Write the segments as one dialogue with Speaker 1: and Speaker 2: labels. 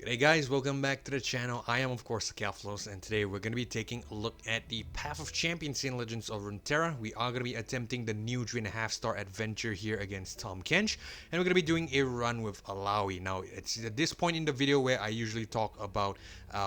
Speaker 1: G'day guys, welcome back to the channel. I am of course Akephalos, and today we're going to be taking a look at the Path of Champions in Legends of Runeterra. We are going to be attempting the new 3.5-star adventure here against Tahm Kench, and we're going to be doing a run with Illaoi. Now, it's at this point in the video where I usually talk about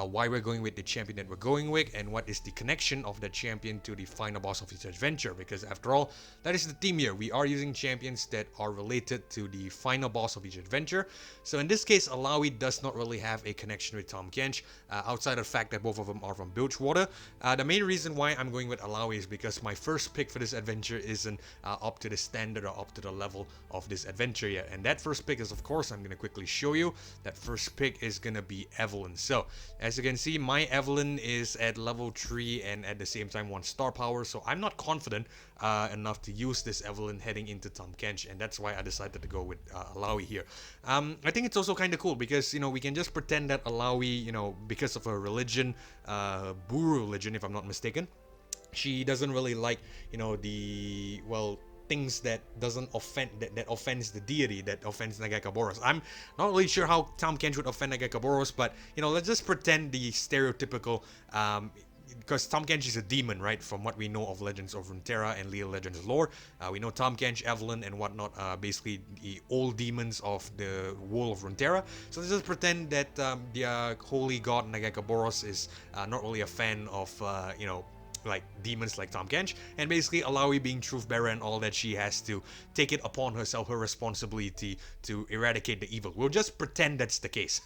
Speaker 1: why we're going with the champion that we're going with, and what is the connection of the champion to the final boss of each adventure, because after all, that is the theme here. We are using champions that are related to the final boss of each adventure. So in this case, Illaoi does not really have a connection with Tahm Kench, outside of the fact that both of them are from Bilgewater. The main reason why I'm going with Illaoi is because my first pick for this adventure isn't up to the standard or up to the level of this adventure yet. And that first pick is, of course, I'm going to quickly show you. That first pick is going to be Evelyn. So, as you can see, my Evelyn is at level 3 and at the same time 1 star power. So I'm not confident enough to use this Evelyn heading into Tahm Kench, and that's why I decided to go with Illaoi here. I think it's also kind of cool because, we can just pretend that Illaoi, because of her religion, Buru religion, if I'm not mistaken, she doesn't really like, things that doesn't offend, that offends the deity, that offends Nagakaboros. I'm not really sure how Tahm Kench would offend Nagakaboros, but, let's just pretend the stereotypical, because Tahm Kench is a demon, right? From what we know of Legends of Runeterra and League of Legends lore, we know Tahm Kench, Evelyn, and whatnot, basically the old demons of the world of Runeterra. So let's just pretend that the holy god Nagakaboros is not really a fan of, like demons like Tahm Kench, and basically Illaoi, being truth bearer and all that, she has to take it upon herself, her responsibility to eradicate the evil. We'll just pretend that's the case.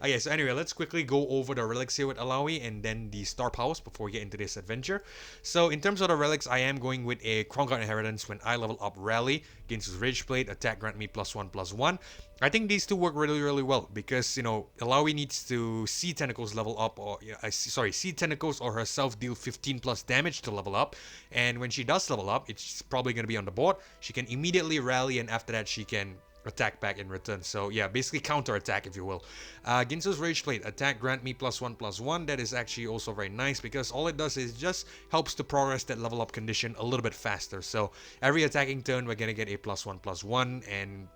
Speaker 1: Okay, so anyway, let's quickly go over the relics here with Illaoi and then the star powers before we get into this adventure. So in terms of the relics, I am going with a Crown Guard Inheritance. When I level up Rally, against his Rage Blade, attack grant me +1/+1. I think these two work really well because, Illaoi needs to see Tentacles level up, or see Tentacles or herself deal 15 plus damage to level up, and when she does level up, it's probably going to be on the board. She can immediately rally, and after that she can attack back in return. So yeah, basically counter attack, if you will. Ginzo's Rage Blade, attack grant me +1/+1. That is actually also very nice because all it does is just helps to progress that level up condition a little bit faster. So every attacking turn we're gonna get a +1/+1, and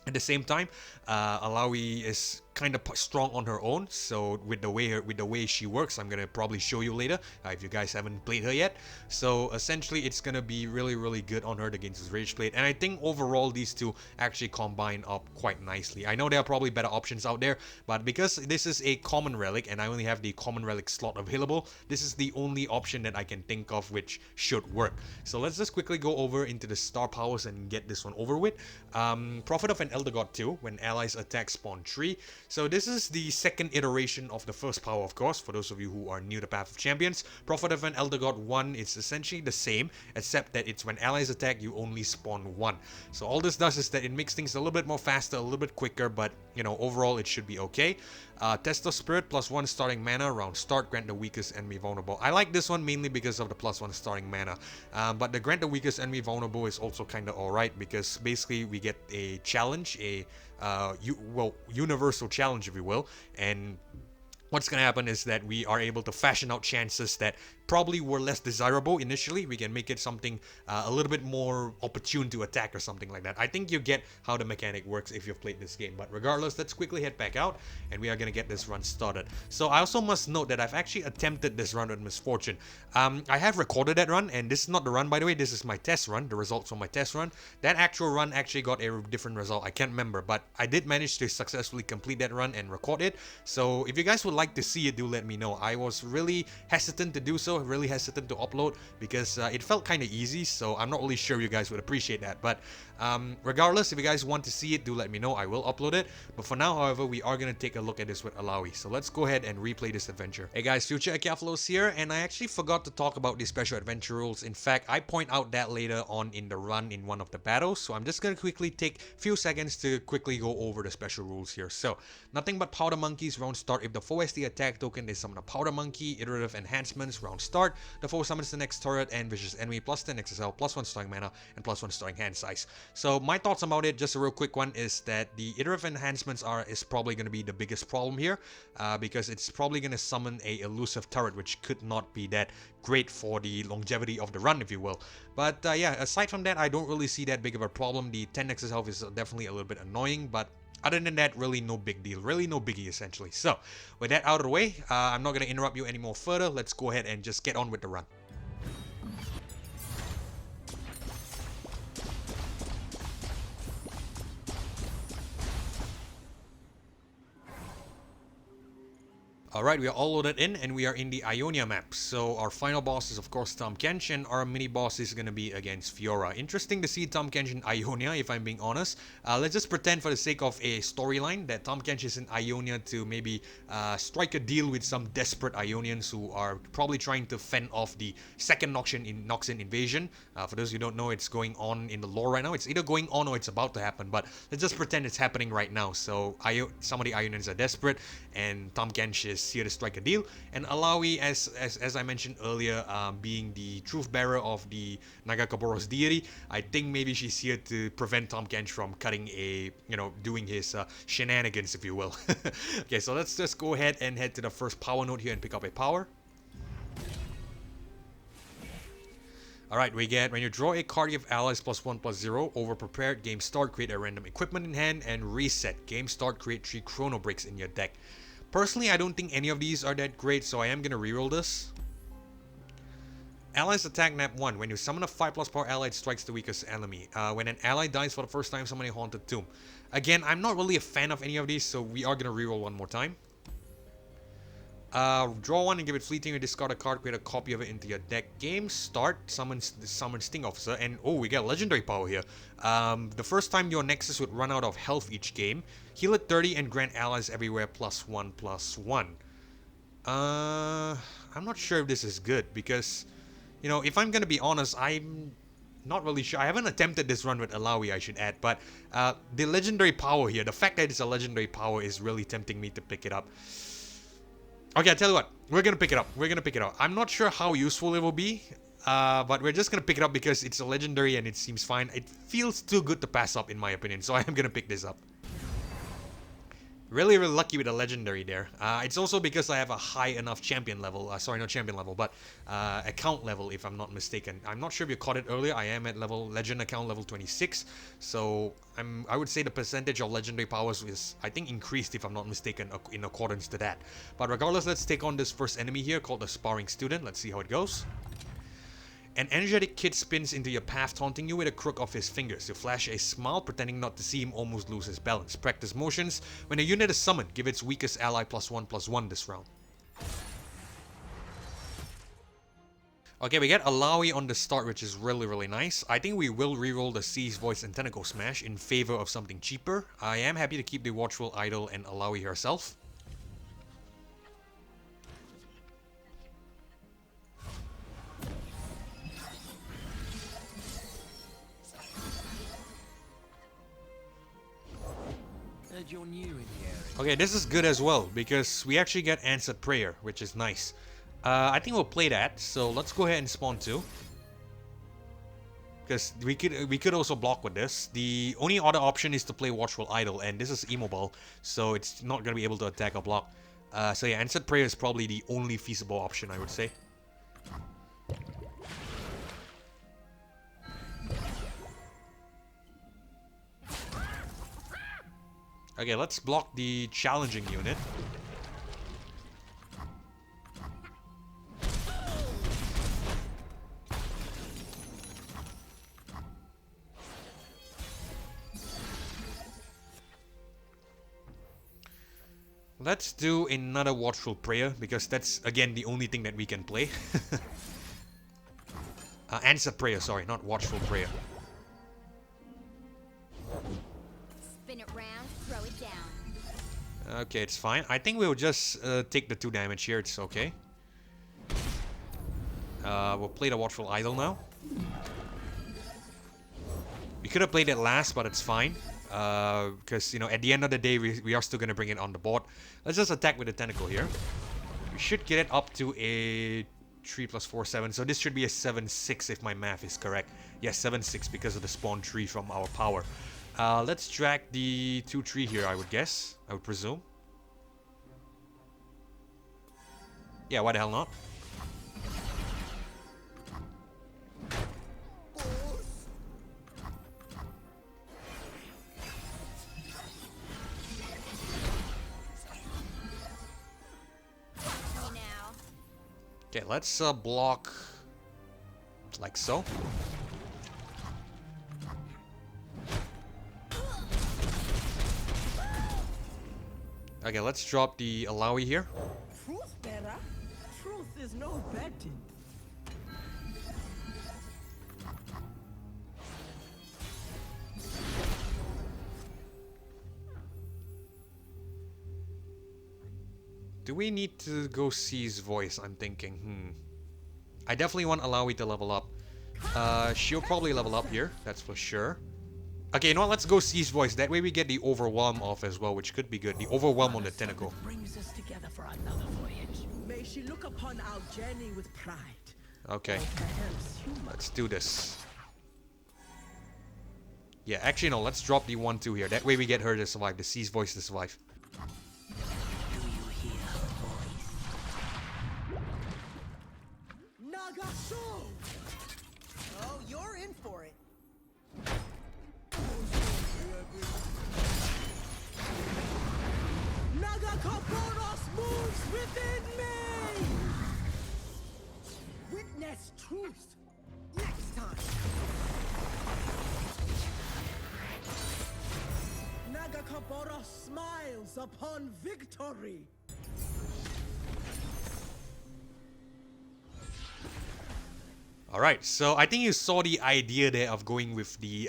Speaker 1: at the same time, Illaoi is kind of strong on her own. So with the way she works, I'm gonna probably show you later if you guys haven't played her yet. So essentially, it's gonna be really good on her against his Rage Blade, and I think overall these two actually combine up quite nicely. I know there are probably better options out there, but because this is a common relic and I only have the common relic slot available, this is the only option that I can think of which should work. So let's just quickly go over into the star powers and get this one over with. Prophet of an Elder God 2, when allies attack spawn 3. So this is the second iteration of the first power, of course, for those of you who are new to Path of Champions. Prophet of an Elder God 1 is essentially the same, except that it's when allies attack, you only spawn 1. So all this does is that it makes things a little bit more faster, a little bit quicker, but, overall it should be okay. Test of Spirit, +1 starting mana, round start, grant the weakest enemy vulnerable. I like this one mainly because of the +1 starting mana, but the grant the weakest enemy vulnerable is also kind of alright because basically we get a challenge, a universal challenge, if you will, and what's going to happen is that we are able to fashion out chances that probably were less desirable initially. We can make it something a little bit more opportune to attack or something like that. I think you get how the mechanic works if you've played this game. But regardless, let's quickly head back out and we are going to get this run started. So I also must note that I've actually attempted this run with Misfortune. I have recorded that run, and this is not the run, by the way. This is my test run, the results from my test run. That actual run actually got a different result. I can't remember, but I did manage to successfully complete that run and record it. So if you guys would like to see it, do let me know. I was really hesitant to do so, really hesitant to upload because it felt kind of easy, so I'm not really sure you guys would appreciate that. But regardless, if you guys want to see it, do let me know. I will upload it. But for now, however, we are going to take a look at this with Illaoi. So let's go ahead and replay this adventure. Hey guys, Future Akephalos here, and I actually forgot to talk about the special adventure rules. In fact, I point out that later on in the run in one of the battles, so I'm just going to quickly take a few seconds to quickly go over the special rules here. So, nothing but Powder Monkeys, round start. If the foe has the attack token, they summon a Powder Monkey. Iterative Enhancements, round start. The foe summons the next turret and vicious enemy, +10 XSL, +1 starting mana, and +1 starting hand size. So my thoughts about it, just a real quick one, is that the iterative enhancements is probably going to be the biggest problem here, because it's probably going to summon a elusive turret, which could not be that great for the longevity of the run, if you will. But yeah, aside from that, I don't really see that big of a problem. The 10 Nexus health is definitely a little bit annoying, but Other than that, really no big deal. Really no biggie, essentially. So, with that out of the way, I'm not going to interrupt you anymore further. Let's go ahead and just get on with the run. Alright, we are all loaded in and we are in the Ionia map. So our final boss is of course Tahm Kench and our mini boss is going to be against Fiora. Interesting to see Tahm Kench in Ionia if I'm being honest. Let's just pretend for the sake of a storyline that Tahm Kench is in Ionia to maybe strike a deal with some desperate Ionians who are probably trying to fend off the second Noxian invasion. For those who don't know, it's going on in the lore right now. It's either going on or it's about to happen, but let's just pretend it's happening right now. So some of the Ionians are desperate and Tahm Kench is here to strike a deal, and Illaoi, as I mentioned earlier, being the truth bearer of the Nagakaboros deity, I think maybe she's here to prevent Tahm Kench from cutting doing his shenanigans, if you will. Okay, so let's just go ahead and head to the first power node here and pick up a power. Alright, we get, when you draw a card, you have allies +1/+0, over prepared, game start, create a random equipment in hand, and reset. Game start, create 3 chrono breaks in your deck. Personally, I don't think any of these are that great, so I am going to reroll this. Allies attack nap 1. When you summon a 5+ power ally, it strikes the weakest enemy. When an ally dies for the first time, summon a Haunted Tomb. Again, I'm not really a fan of any of these, so we are going to reroll one more time. Draw 1 and give it fleeting, or discard a card, create a copy of it into your deck. Game start, summon Sting Officer, and oh, we get legendary power here. The first time your Nexus would run out of health each game, heal it 30 and grant allies everywhere +1/+1. I'm not sure if this is good because, if I'm gonna be honest, I'm not really sure. I haven't attempted this run with Illaoi, I should add, but the legendary power here, the fact that it's a legendary power is really tempting me to pick it up. Okay, I tell you what, we're gonna pick it up. We're gonna pick it up. I'm not sure how useful it will be, but we're just gonna pick it up because it's a legendary and it seems fine. It feels too good to pass up in my opinion, so I am gonna pick this up. Really, really lucky with a legendary there. It's also because I have a high enough champion level. Sorry, not champion level, but account level, if I'm not mistaken. I'm not sure if you caught it earlier. I am at legend account level 26. So I would say the percentage of legendary powers is, I think, increased, if I'm not mistaken, in accordance to that. But regardless, let's take on this first enemy here called the Sparring Student. Let's see how it goes. An energetic kid spins into your path, taunting you with a crook of his fingers. You flash a smile, pretending not to see him almost lose his balance. Practice motions. When a unit is summoned, give its weakest ally +1/+1 this round. Okay, we get Illaoi on the start, which is really, really nice. I think we will reroll the Sea's Voice and Tentacle Smash in favor of something cheaper. I am happy to keep the Watchful Idol and Illaoi herself.
Speaker 2: You're new in the area.
Speaker 1: Okay, this is good as well because we actually get Answered Prayer, which is nice. I think we'll play that, so let's go ahead and spawn 2. Because we could also block with this. The only other option is to play Watchful Idol, and this is immobile, so it's not going to be able to attack or block. So yeah, Answered Prayer is probably the only feasible option, I would say. Okay, let's block the challenging unit. Let's do another Watchful Prayer, because that's, again, the only thing that we can play. Answer Prayer, sorry, not Watchful Prayer.
Speaker 3: Spin it round, throw it down.
Speaker 1: Okay, it's fine. I think we'll just take the 2 damage here, it's okay. We'll play the Watchful Idol now. We could have played it last, but it's fine. Because, at the end of the day, we are still going to bring it on the board. Let's just attack with the Tentacle here. We should get it up to a 3 + 4, 7. So this should be a 7/6 if my math is correct. Yes, 7/6 because of the spawn tree from our power. Let's drag the 2/3 here, I would guess. I would presume. Yeah, why the hell not? Okay, let's block like so. Okay, let's drop the Illaoi here.
Speaker 4: Truth better. Truth is no betting.
Speaker 1: Do we need to go C's voice? I'm thinking. I definitely want Illaoi to level up. She'll probably level up here, that's for sure. Okay, you know what? Let's go C's voice. That way we get the overwhelm off as well, which could be good. The overwhelm on the tentacle.
Speaker 2: Brings us together for another voyage.
Speaker 4: May she look upon our journey with pride.
Speaker 1: Okay,
Speaker 4: Perhaps you might.
Speaker 1: let's do this. Yeah, actually no, let's drop the 1-2 here. That way we get her to survive, the C's voice to survive.
Speaker 2: Do you hear her voice?
Speaker 4: Nagasho! Oh, you're in for it. Nagakaboros moves within me! Witness truth next time. Nagakaboros smiles upon victory.
Speaker 1: Alright, so I think you saw the idea there of going with the,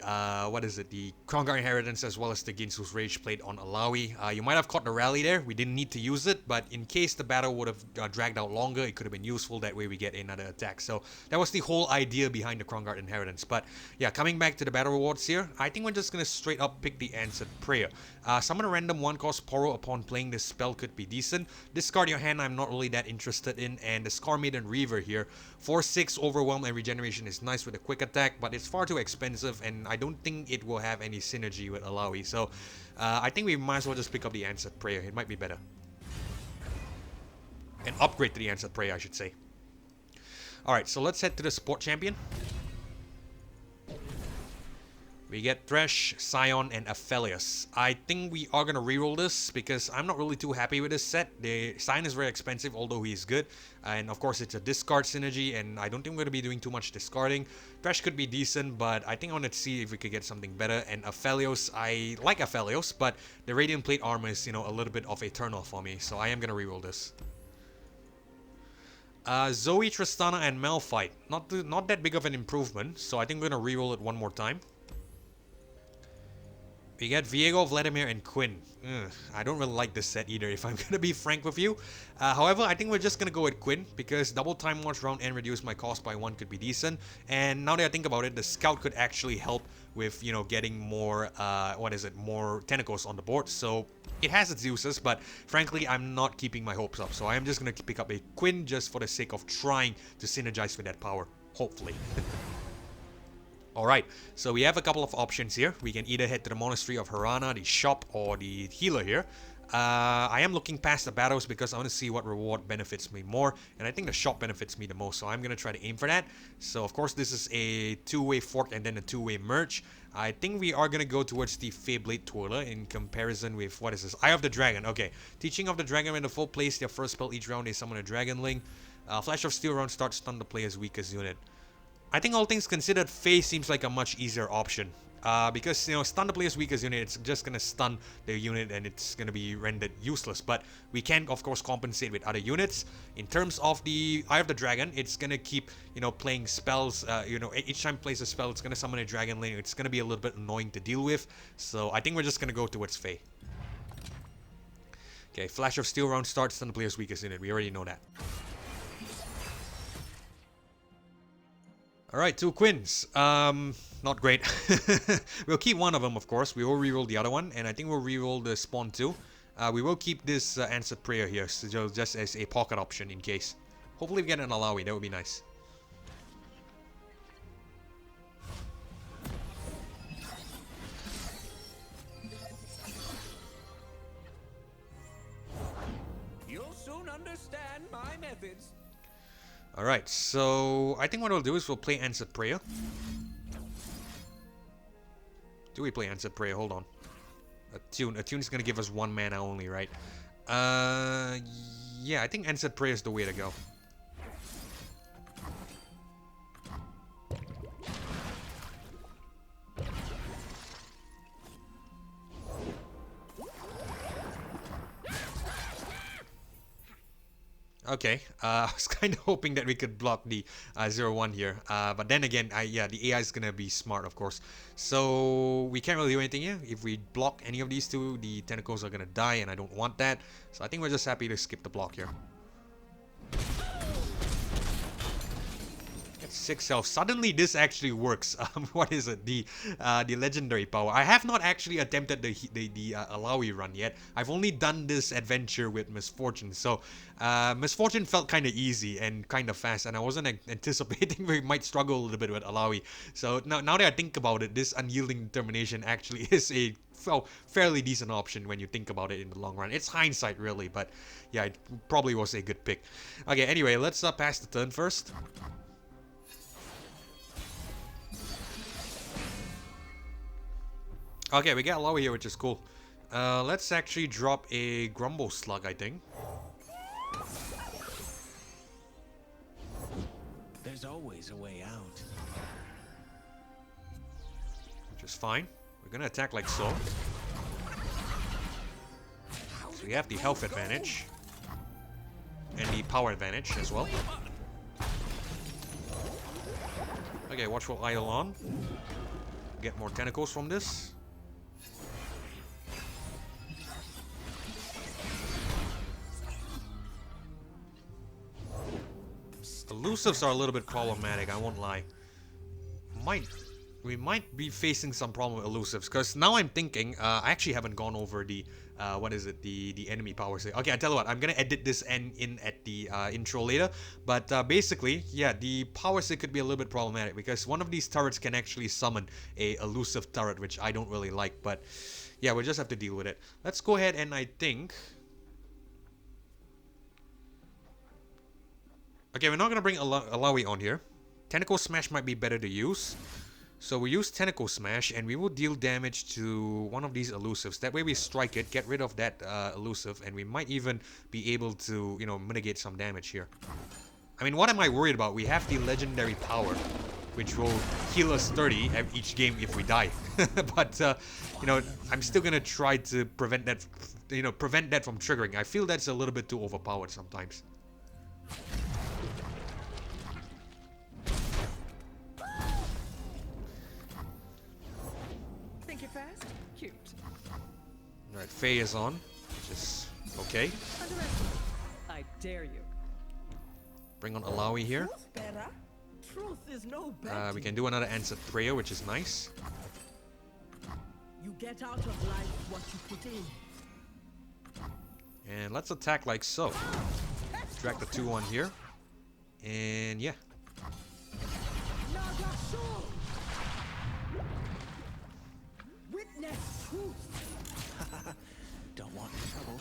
Speaker 1: the Crown Guard Inheritance as well as the Ginsu's Rage Plate on Illaoi. You might have caught the rally there, we didn't need to use it, but in case the battle would have dragged out longer, it could have been useful, that way we get another attack. So that was the whole idea behind the Crown Guard Inheritance. But yeah, coming back to the battle rewards here, I think we're just going to straight up pick the Answered Prayer. Summon a random 1-cost Poro upon playing this spell could be decent. Discard your hand, I'm not really that interested in, and the Scar Maiden Reaver here, 4-6 Overwhelm and Regeneration is nice with a quick attack, but it's far too expensive and I don't think it will have any synergy with Illaoi. So I think we might as well just pick up the Answered Prayer. It might be better. And upgrade to the Answered Prayer, I should say. Alright, so let's head to the Support Champion. We get Thresh, Scion, and Akephalos. I think we are going to reroll this because I'm not really too happy with this set. The Scion is very expensive, although he's good. And of course, it's a discard synergy, and I don't think we're going to be doing too much discarding. Thresh could be decent, but I think I want to see if we could get something better. And Akephalos, I like Akephalos, but the Radiant Plate armor is, you know, a little bit of a turn-off for me. So I am going to reroll this. Zoe, Tristana, and Malphite. Not that big of an improvement, so I think we're going to reroll it one more time. We get Viego, Vladimir, and Quinn. I don't really like this set either, if I'm going to be frank with you. However, I think we're just going to go with Quinn, because double time watch round and reduce my cost by 1 could be decent. And now that I think about it, the Scout could actually help with, you know, getting more, more tentacles on the board. So it has its uses, but frankly, I'm not keeping my hopes up. So I am just going to pick up a Quinn just for the sake of trying to synergize with that power, hopefully. Alright, so we have a couple of options here. We can either head to the Monastery of Harana, the shop, or the healer here. I am looking past the battles because I want to see what reward benefits me more, and I think the shop benefits me the most, so I'm going to try to aim for that. So of course this is a two-way fork and then a two-way merge. I think we are going to go towards the Fae Bladetwirler in comparison with, what is this? Eye of the Dragon. Okay, Teaching of the Dragon, when the full place their first spell each round, they summon a Dragonling. Flash of Steel round starts stun the player's weakest unit. I think all things considered, Fae seems like a much easier option. Because, you know, stun the player's weakest unit, it's just going to stun the unit and it's going to be rendered useless. But we can, of course, compensate with other units. In terms of the Eye of the Dragon, it's going to keep, you know, playing spells. You know, each time it plays a spell, it's going to summon a Dragonling. It's going to be a little bit annoying to deal with. So I think we're just going to go towards Fae. Okay, Flash of Steel round starts, stun the player's weakest unit. We already know that. Alright, 2 Quins. Not great. We'll keep one of them, of course. We will reroll the other one, and I think we'll reroll the Spawn too. We will keep this Answered Prayer here, so just as a pocket option in case. Hopefully we get an Illaoi, that would be nice.
Speaker 2: You'll soon understand my methods.
Speaker 1: Alright, so I think what we'll do is we'll play Answered Prayer. Do we play Answered Prayer? Hold on. A tune's gonna give us 1 mana only, right? Yeah, I think Answered Prayer is the way to go. Okay, I was kind of hoping that we could block the 0-1 here, but then again, yeah, the AI is gonna be smart, of course. So we can't really do anything here. If we block any of these two, the tentacles are gonna die, and I don't want that. So I think we're just happy to skip the block here. Get 6 health. Suddenly, this actually works. What is it? The legendary power. I have not actually attempted the Illaoi run yet. I've only done this adventure with Misfortune. So Misfortune felt kind of easy and kind of fast, and I wasn't anticipating we might struggle a little bit with Illaoi. So now that I think about it, this unyielding determination actually is a fairly decent option when you think about it in the long run. It's hindsight really, but yeah, it probably was a good pick. Okay, anyway, let's pass the turn first. Okay, we got Illaoi here, which is cool. Let's actually drop a Grumble Slug, I think.
Speaker 2: There's always a way out.
Speaker 1: Which is fine. We're gonna attack like so. So we have the health advantage. And the power advantage as well. Okay, Watchful Eidolon. Get more tentacles from this. Elusives are a little bit problematic, I won't lie. We might be facing some problem with elusives, because now I'm thinking, I actually haven't gone over the, what is it, the enemy power save. Okay, I tell you what, I'm gonna edit this in at the intro later, but basically, yeah, the power save could be a little bit problematic, because one of these turrets can actually summon a elusive turret, which I don't really like, but yeah, we'll just have to deal with it. Let's go ahead and I think... Okay, we're not gonna bring Illaoi on here. Tentacle Smash might be better to use. So we use Tentacle Smash and we will deal damage to one of these elusives. That way we strike it, get rid of that elusive, and we might even be able to, you know, mitigate some damage here. I mean, what am I worried about? We have the legendary power, which will heal us 30 each game if we die. But, you know, I'm still gonna try to prevent that, you know, prevent that from triggering. I feel that's a little bit too overpowered sometimes.
Speaker 4: Cute.
Speaker 1: Alright, Fae is on, which is okay.
Speaker 4: I dare you.
Speaker 1: Bring on Illaoi here.
Speaker 4: Truth better. Truth is no better.
Speaker 1: We can do another answered prayer, which is nice.
Speaker 4: You get out of life what you put in.
Speaker 1: And let's attack like so. Drag the 2-1 here. And yeah.
Speaker 4: Witness truth.
Speaker 2: Don't want trouble.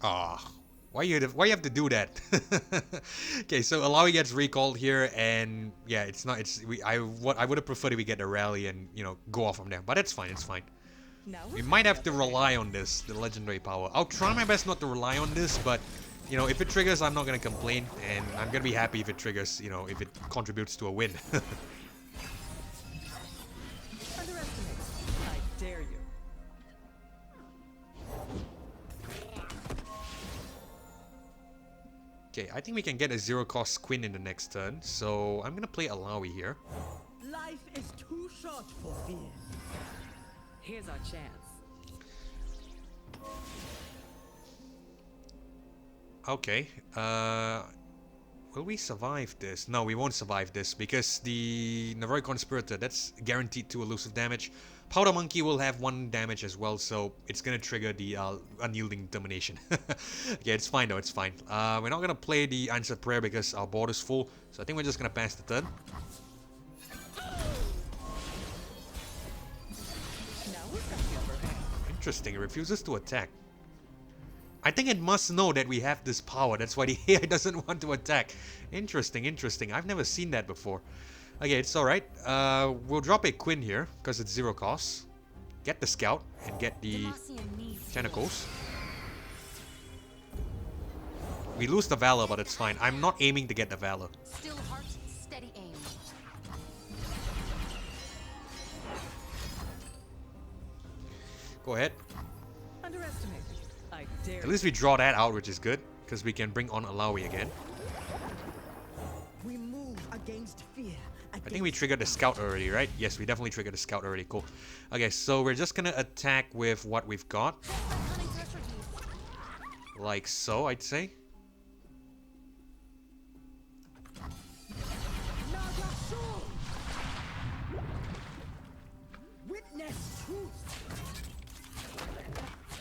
Speaker 1: Ah, why you have to do that? Okay, so Illaoi gets recalled here, and yeah, it's not. I would have preferred if we get a rally and, you know, go off from there, but it's fine. It's fine. We might have to rely on this, the legendary power. I'll try my best not to rely on this, but you know, if it triggers, I'm not gonna complain, and I'm gonna be happy if it triggers. You know, if it contributes to a win.
Speaker 4: Dare you.
Speaker 1: Okay, I think we can get a 0-cost Quinn in the next turn, so I'm gonna play Illaoi here.
Speaker 4: Life is too short for fear. Here's our chance.
Speaker 1: Okay, will we survive this? No, we won't survive this, because the Naroi Conspirator, that's guaranteed 2 elusive damage. Powder Monkey will have 1 damage as well, so it's gonna trigger the unyielding determination. Okay, it's fine though, it's fine. We're not gonna play the answered prayer because our board is full, so I think we're just gonna pass the turn. Interesting, it refuses to attack. I think it must know that we have this power, that's why the AI doesn't want to attack. Interesting, interesting. I've never seen that before. Okay, it's alright. We'll drop a Quinn here, because it's 0 cost. Get the Scout, and get the Tentacles. We lose the Valor, but it's fine. I'm not aiming to get the Valor.
Speaker 3: Still heart, steady aim.
Speaker 1: Go ahead.
Speaker 4: Underestimate. I dare.
Speaker 1: At least we draw that out, which is good. because we can bring on Illaoi again.
Speaker 4: We move against fear.
Speaker 1: I think we triggered the scout already, right? Yes, we definitely triggered the scout already. Cool. Okay, so we're just gonna attack with what we've got. Like so, I'd say.
Speaker 4: Witness truth.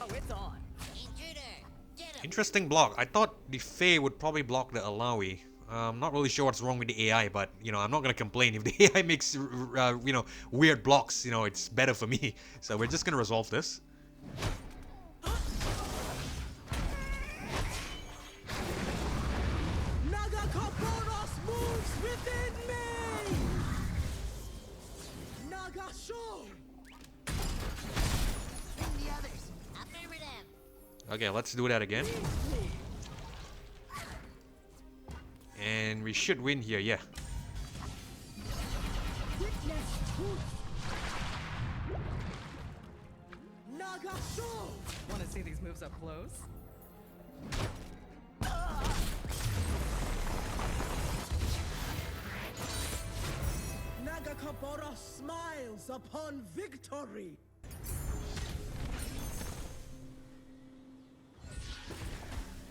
Speaker 4: Oh, it's on.
Speaker 1: Interesting block. I thought the Fae would probably block the Illaoi. I'm not really sure what's wrong with the AI, but you know, I'm not gonna complain if the AI makes you know, weird blocks. You know, it's better for me. So we're just gonna resolve this.
Speaker 4: Akephalos moves within me. Nagasho.
Speaker 3: The others. Affirmative.
Speaker 1: Okay, let's do that again. And we should win here, yeah.
Speaker 4: Witness truth. Nagasho.
Speaker 5: Want to see these moves up close?
Speaker 4: Akephalos smiles upon victory.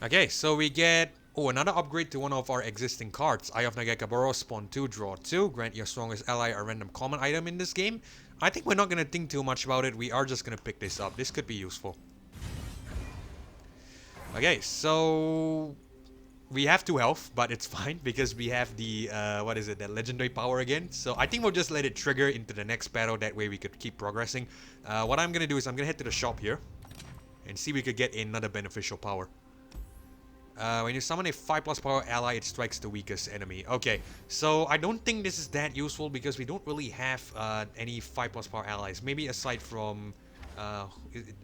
Speaker 1: Okay, so we get another upgrade to one of our existing cards. Eye of Akephalos, spawn 2, draw 2. Grant your strongest ally a random common item in this game. I think we're not going to think too much about it. We are just going to pick this up. This could be useful. Okay, so we have 2 health, but it's fine because we have the, what is it, that legendary power again. So I think we'll just let it trigger into the next battle. That way we could keep progressing. What I'm going to do is I'm going to head to the shop here and see if we could get another beneficial power. When you summon a 5+ power ally, it strikes the weakest enemy. Okay, so I don't think this is that useful because we don't really have any 5+ power allies. Maybe aside from... I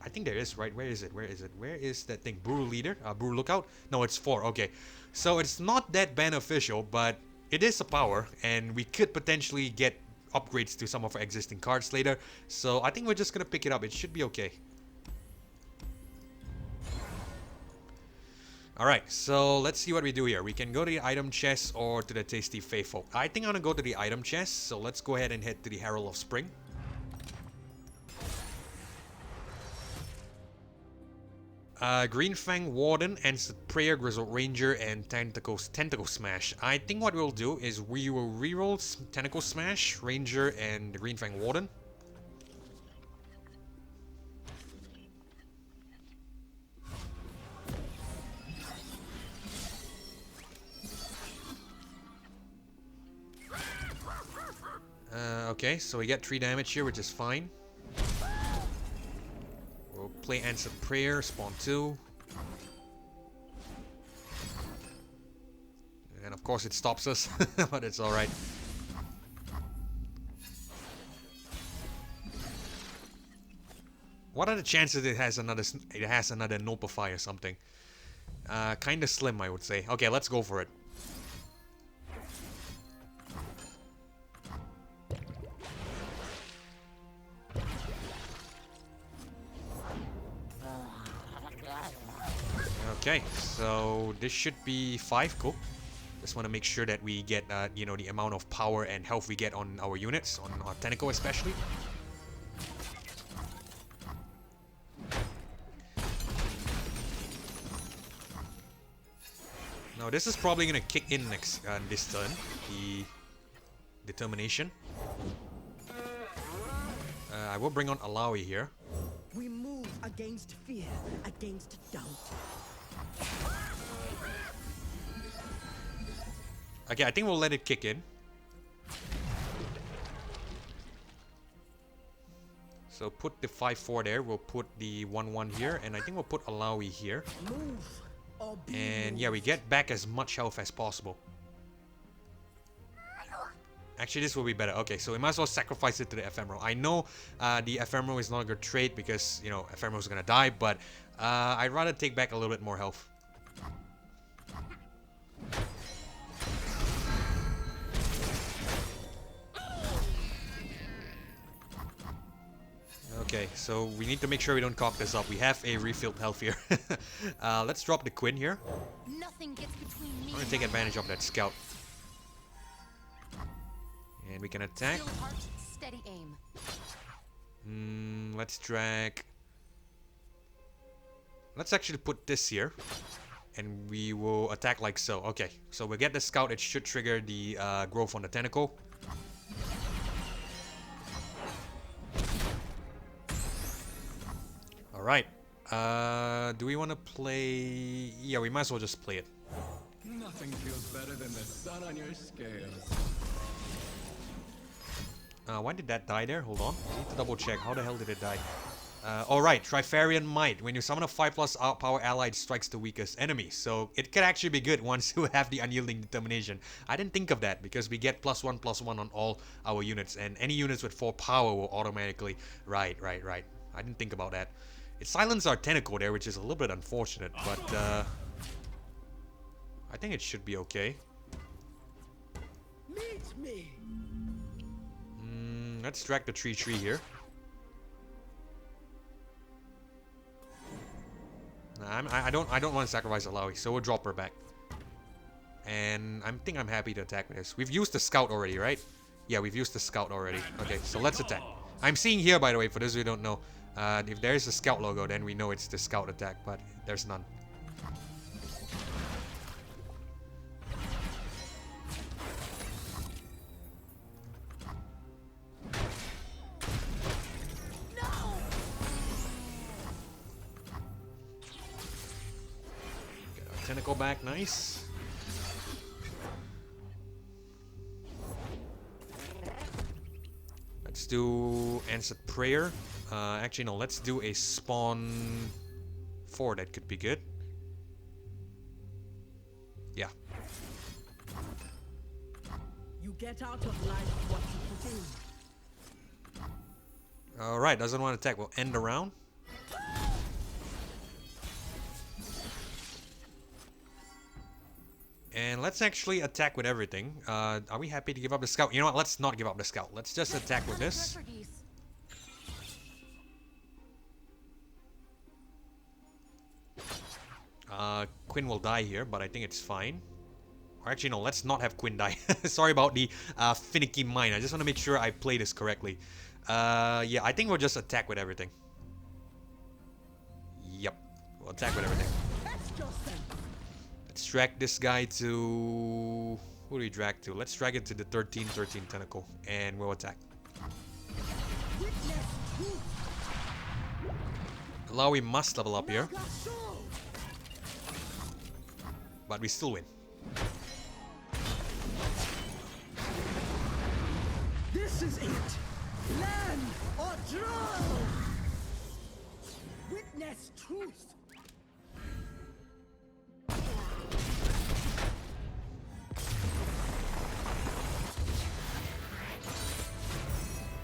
Speaker 1: think there is, right? Where is it? Where is it? Where is that thing? Brew Leader? Brew Lookout? No, it's 4. Okay, so it's not that beneficial, but it is a power, and we could potentially get upgrades to some of our existing cards later. So I think we're just gonna pick it up. It should be okay. Alright, so let's see what we do here. We can go to the item chest or to the Tasty Faithful. I think I'm gonna go to the item chest, so let's go ahead and head to the Herald of Spring. Green Fang Warden, Answered Prayer, Grizzled Ranger, and Tentacle Smash. I think what we'll do is we will reroll Tentacle Smash, Ranger, and the Green Fang Warden. Okay, so we get 3 damage here, which is fine. We'll play Answered Prayer, spawn 2. And of course it stops us, but it's alright. What are the chances it has another Nopify or something? Kinda slim, I would say. Okay, let's go for it. Okay, so this should be 5. Cool. Just want to make sure that we get, you know, the amount of power and health we get on our units, on our Tentacle especially. Now this is probably going to kick in next this turn, the Determination. I will bring on Illaoi here.
Speaker 4: We move against fear, against doubt.
Speaker 1: Okay, I think we'll let it kick in. So put the 5-4 there. We'll put the 1-1 here, and I think we'll put Illaoi here.
Speaker 4: Move or be
Speaker 1: And yeah, we get back as much health as possible. Actually, this will be better. Okay, so we might as well sacrifice it to the Ephemeral. I know the Ephemeral is not a good trade because, you know, Ephemeral is going to die, but I'd rather take back a little bit more health. Okay, so we need to make sure we don't cock this up. We have a refilled health here. Let's drop the Quinn here.
Speaker 3: Nothing gets between me.
Speaker 1: I'm gonna take advantage of that scout. And we can attack.
Speaker 3: Still heart, steady aim.
Speaker 1: Let's drag. Let's actually put this here. And we will attack like so. Okay, so we'll get the scout. It should trigger the growth on the tentacle. Alright. Do we want to play... Yeah, we might as well just play it.
Speaker 2: Nothing feels better than the sun on your scales.
Speaker 1: Why did that die there? Hold on. I need to double check. How the hell did it die? Alright, Trifarian Might. When you summon a 5+ power ally, it strikes the weakest enemy. So it could actually be good once you have the Unyielding Determination. I didn't think of that because we get +1/+1 on all our units. And any units with 4 power will automatically... Right. I didn't think about that. It silenced our tentacle there, which is a little bit unfortunate. But I think it should be okay.
Speaker 4: Meet me.
Speaker 1: Let's drag the 3/3 here. I don't want to sacrifice Illaoi, so we'll drop her back. And I think I'm happy to attack with this. We've used the scout already, right? Yeah, we've used the scout already. Okay, so let's attack. I'm seeing here, by the way, for those who don't know, if there is a scout logo, then we know it's the scout attack, but there's none. Tentacle back, nice. Let's do Answered Prayer. Actually, no, let's do a Spawn 4. That could be good. Yeah.
Speaker 4: You get out of life what you put in.
Speaker 1: Alright, doesn't want to attack. We'll end the round. And let's actually attack with everything. Are we happy to give up the scout? You know what? Let's not give up the scout. Let's just attack with this. Quinn will die here, but I think it's fine. Or actually, no, let's not have Quinn die. Sorry about the finicky mind. I just want to make sure I play this correctly. Yeah, I think we'll just attack with everything. Yep, we'll attack with everything. Let's drag this guy to... Who do we drag to? Let's drag it to the 13/13 tentacle. And we'll attack. Illaoi must level up here. But we still win.
Speaker 4: This is it. Land or drown. Witness truth.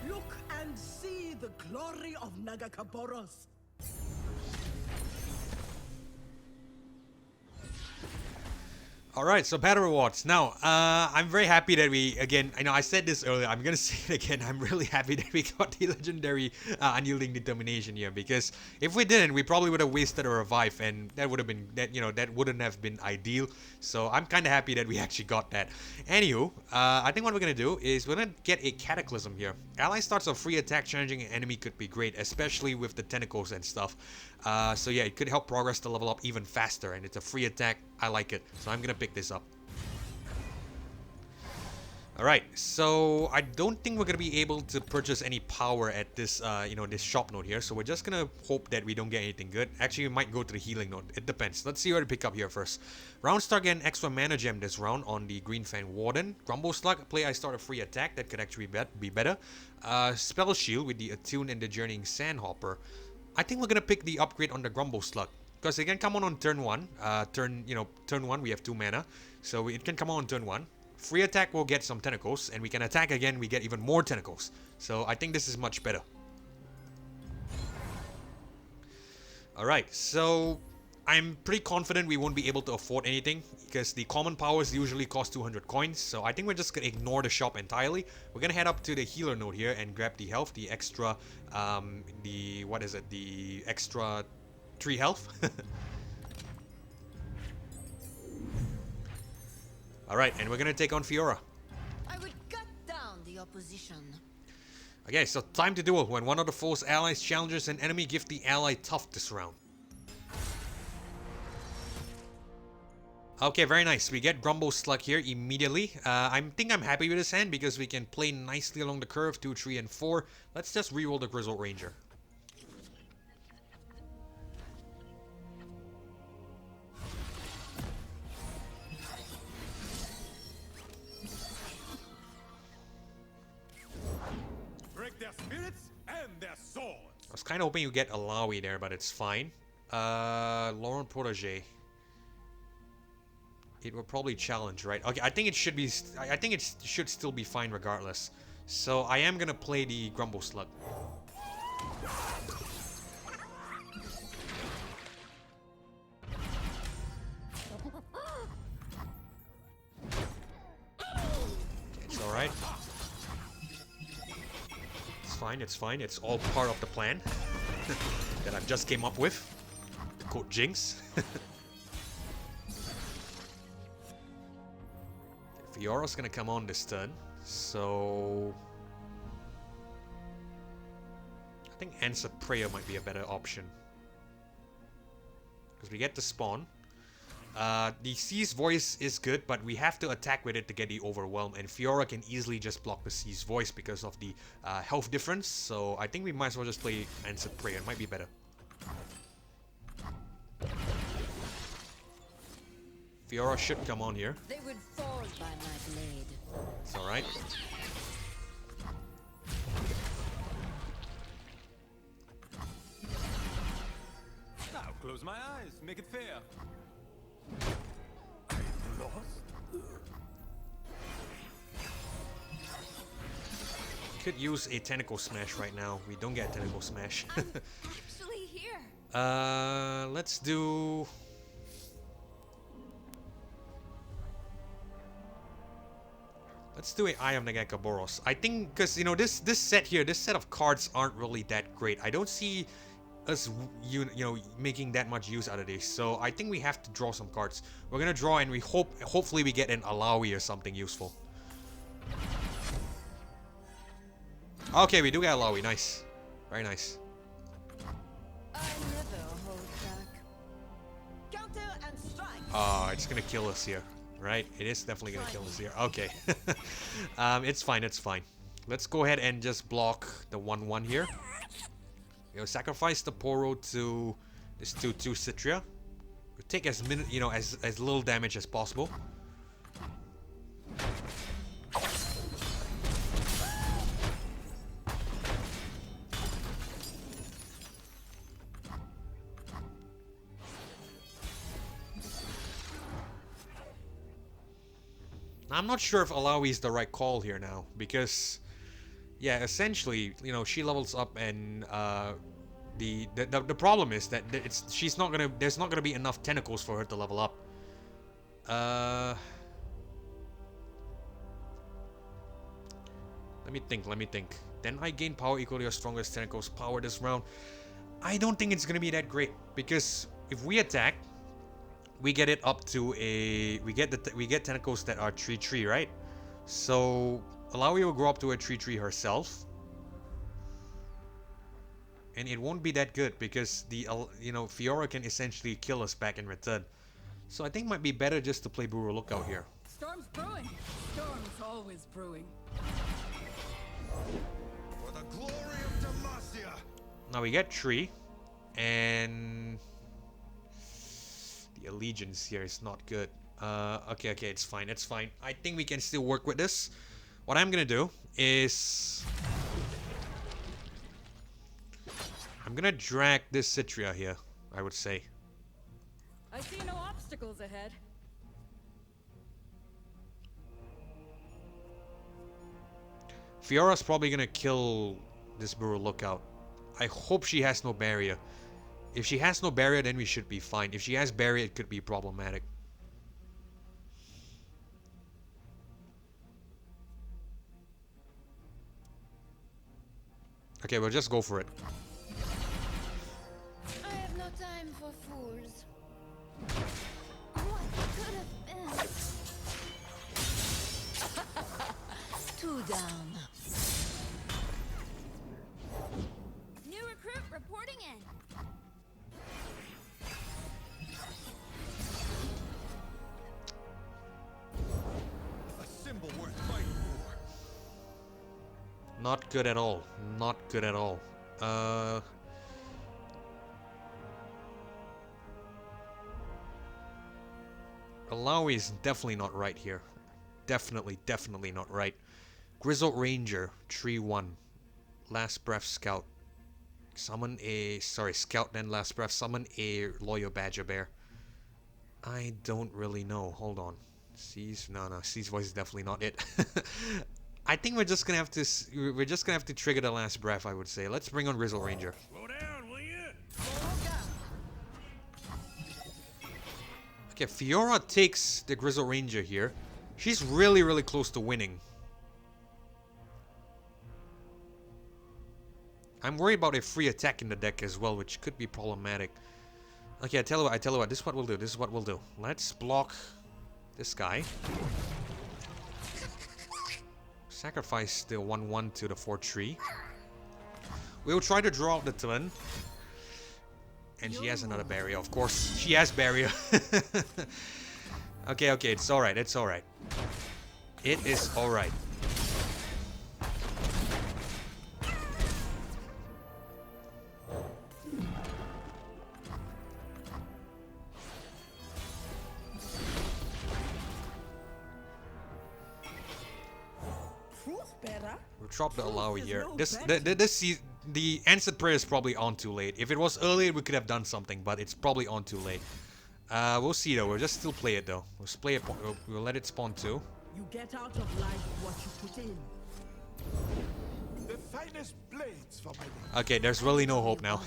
Speaker 4: Look and see the glory of Nagakaboros.
Speaker 1: Alright, so battle rewards. Now, I'm very happy that we, again, I know I said this earlier, I'm gonna say it again, I'm really happy that we got the legendary Unyielding Determination here, because if we didn't, we probably would have wasted a revive, and that would have been, that wouldn't have been ideal, so I'm kind of happy that we actually got that. Anywho, I think what we're gonna do is we're gonna get a Cataclysm here. Ally starts a free attack, challenging an enemy could be great, especially with the tentacles and stuff. So yeah, it could help progress to level up even faster, and it's a free attack. I like it, so I'm gonna pick this up. Alright, so I don't think we're gonna be able to purchase any power at this, this shop node here. So we're just gonna hope that we don't get anything good. Actually, we might go to the healing node. It depends. Let's see where to pick up here first. Round start, get an extra mana gem this round on the Green Fan Warden. Grumble Slug, play I start a free attack. That could actually be better. Spell Shield with the Attune and the Journeying Sandhopper. I think we're gonna pick the upgrade on the Grumble Slug, because it can come on turn 1. Turn 1 we have 2 mana, so it can come on turn 1. Free attack will get some tentacles, and we can attack again, we get even more tentacles. So I think this is much better. Alright, so I'm pretty confident we won't be able to afford anything because the common powers usually cost 200 coins. So I think we're just gonna ignore the shop entirely. We're gonna head up to the healer node here and grab the health, the extra, the extra 3 health. Alright, and we're gonna take on Fiora.
Speaker 3: I would cut down the opposition.
Speaker 1: Okay, so time to duel. When one of the foe's allies challenges an enemy, give the ally tough this round. Okay, very nice. We get Grumble Slug here immediately. I think I'm happy with this hand because we can play nicely along the curve, 2, 3, and 4. Let's just reroll the Grizzled Ranger.
Speaker 2: Break their spirits and their swords.
Speaker 1: I was kind of hoping you get Illaoi there, but it's fine. Lauren Protege. It will probably challenge, right? Okay, I think it should be. I think it should still be fine regardless. So I am gonna play the Grumble Slug. It's all right. It's fine. It's fine. It's all part of the plan that I've just came up with. To quote Jinx. Fiora's gonna come on this turn, so I think Answer Prayer might be a better option because we get the spawn. The Sea's Voice is good, but we have to attack with it to get the Overwhelm, and Fiora can easily just block the Sea's Voice because of the health difference. So I think we might as well just play Answer Prayer. It might be better. Fiora should come on here.
Speaker 3: They would fall by my blade.
Speaker 1: It's alright.
Speaker 2: Now close my eyes, make it fair. I've lost.
Speaker 1: Could use a Tentacle Smash right now. We don't get Tentacle Smash.
Speaker 3: Actually here.
Speaker 1: Let's do... Let's do an Eye of Nagakaboros. I think because you know this set here, this set of cards aren't really that great. I don't see us you know making that much use out of this. So I think we have to draw some cards. We're gonna draw and we hopefully we get an Illaoi or something useful. Okay, we do get Illaoi. Nice, very nice.
Speaker 3: I never hold back. Counter and strike.
Speaker 1: Oh, it's gonna kill us here. Right, it is definitely gonna kill us here. Okay, it's fine, it's fine. Let's go ahead and just block the 1/1 here. You know, sacrifice the Poro to this 2/2 Citria. We'll take as little damage as possible. I'm not sure if Illaoi is the right call here now because, yeah, essentially, you know, she levels up and the problem is that there's not gonna be enough tentacles for her to level up. Let me think. Then I gain power equal to your strongest tentacles power this round. I don't think it's gonna be that great because if we attack, we get it up to we get tentacles that are 3/3, right? So Illaoi will grow up to a 3/3 herself, and it won't be that good because Fiora can essentially kill us back in return. So I think it might be better just to play Buru Lookout here.
Speaker 4: Storm's brewing. Storm's always brewing.
Speaker 2: For the glory of Demacia.
Speaker 1: Now we get 3, and the allegiance here is not good. Okay, it's fine, it's fine. I think we can still work with this. What I'm gonna do is I'm gonna drag this Citria here, I would say.
Speaker 4: I see no obstacles ahead.
Speaker 1: Fiora's probably gonna kill this Buru Lookout. I hope she has no barrier. If she has no barrier, then we should be fine. If she has barrier, it could be problematic. Okay, we'll just go for it.
Speaker 3: I have no time for fools. What could have been? 2 down. New recruit reporting in.
Speaker 2: A symbol worth fighting for.
Speaker 1: Not good at all. Not good at all. Illaoi is definitely not right here. Definitely not right. Grizzled Ranger, 3-1. Last Breath Scout. Summon a... Sorry, Scout then Last Breath. Summon a Loyal Badger Bear. I don't really know. Hold on. C's... No, C's voice is definitely not it. I think we're just gonna have to... We're just gonna have to trigger the Last Breath, I would say. Let's bring on Grizzled Ranger.
Speaker 2: Slow down, will you?
Speaker 1: Okay, Fiora takes the Grizzled Ranger here. She's really close to winning. I'm worried about a free attack in the deck as well, which could be problematic. Okay, I tell you what, this is what we'll do. Let's block this guy. Sacrifice the 1-1 to the 4-3. We'll try to draw out the turn. And she has another barrier, of course. She has barrier. Okay, it's alright, It is alright. We'll drop the Illaoi here. The answered prayer is probably on too late. If it was earlier, we could have done something, but it's probably on too late. We'll see though. We'll just still play it though. We'll let it spawn too.
Speaker 4: You get out of life what you put in.
Speaker 2: The finest blades for my...
Speaker 1: Okay, there's really no hope now.